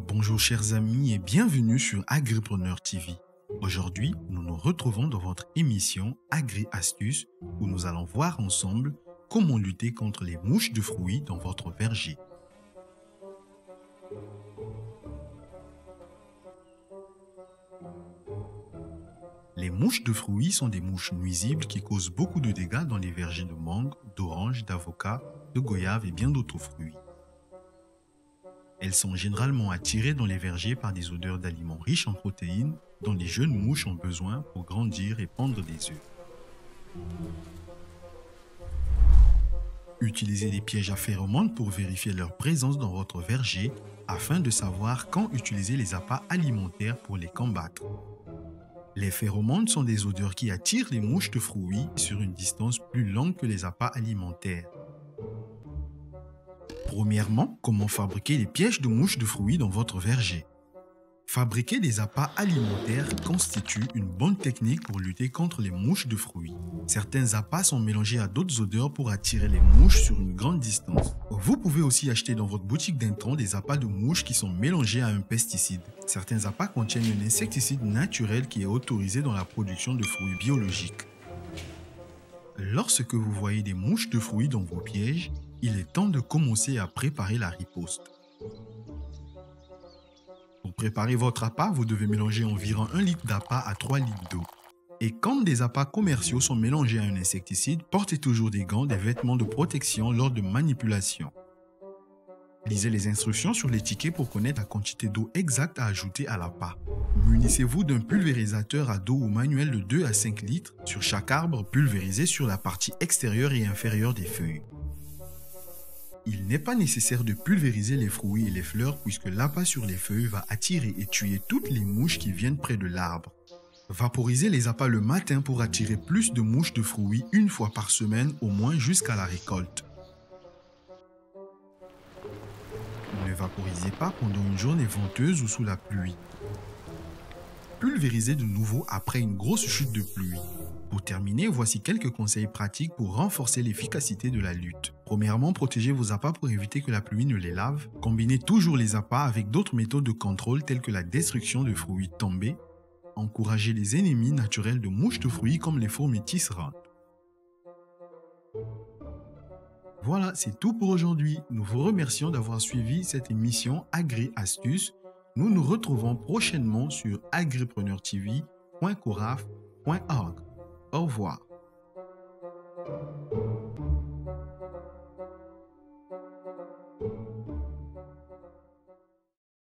Bonjour chers amis et bienvenue sur Agripreneur TV. Aujourd'hui, nous nous retrouvons dans votre émission Agri-Astuces où nous allons voir ensemble comment lutter contre les mouches de fruits dans votre verger. Les mouches de fruits sont des mouches nuisibles qui causent beaucoup de dégâts dans les vergers de mangue, d'orange, d'avocat, de goyave et bien d'autres fruits. Elles sont généralement attirées dans les vergers par des odeurs d'aliments riches en protéines dont les jeunes mouches ont besoin pour grandir et pondre des œufs. Utilisez des pièges à phéromones pour vérifier leur présence dans votre verger afin de savoir quand utiliser les appâts alimentaires pour les combattre. Les phéromones sont des odeurs qui attirent les mouches de fruits sur une distance plus longue que les appâts alimentaires. Premièrement, comment fabriquer les pièges de mouches de fruits dans votre verger? Fabriquer des appâts alimentaires constitue une bonne technique pour lutter contre les mouches de fruits. Certains appâts sont mélangés à d'autres odeurs pour attirer les mouches sur une grande distance. Vous pouvez aussi acheter dans votre boutique d'intrants des appâts de mouches qui sont mélangés à un pesticide. Certains appâts contiennent un insecticide naturel qui est autorisé dans la production de fruits biologiques. Lorsque vous voyez des mouches de fruits dans vos pièges, il est temps de commencer à préparer la riposte. Pour préparer votre appât, vous devez mélanger environ 1 litre d'appât à 3 litres d'eau. Et quand des appâts commerciaux sont mélangés à un insecticide, portez toujours des gants, des vêtements de protection lors de manipulation. Lisez les instructions sur l'étiquette pour connaître la quantité d'eau exacte à ajouter à l'appât. Munissez-vous d'un pulvérisateur à dos ou manuel de 2 à 5 litres sur chaque arbre pulvérisé sur la partie extérieure et inférieure des feuilles. Il n'est pas nécessaire de pulvériser les fruits et les fleurs puisque l'appât sur les feuilles va attirer et tuer toutes les mouches qui viennent près de l'arbre. Vaporisez les appâts le matin pour attirer plus de mouches de fruits une fois par semaine au moins jusqu'à la récolte. Ne vaporisez pas pendant une journée venteuse ou sous la pluie. Pulvérisez de nouveau après une grosse chute de pluie. Pour terminer, voici quelques conseils pratiques pour renforcer l'efficacité de la lutte. Premièrement, protégez vos appâts pour éviter que la pluie ne les lave. Combinez toujours les appâts avec d'autres méthodes de contrôle telles que la destruction de fruits tombés. Encouragez les ennemis naturels de mouches de fruits comme les fourmis tisserandes. Voilà, c'est tout pour aujourd'hui. Nous vous remercions d'avoir suivi cette émission Agri-Astuces. Nous nous retrouvons prochainement sur agripreneurtv.coraf.org. Au revoir.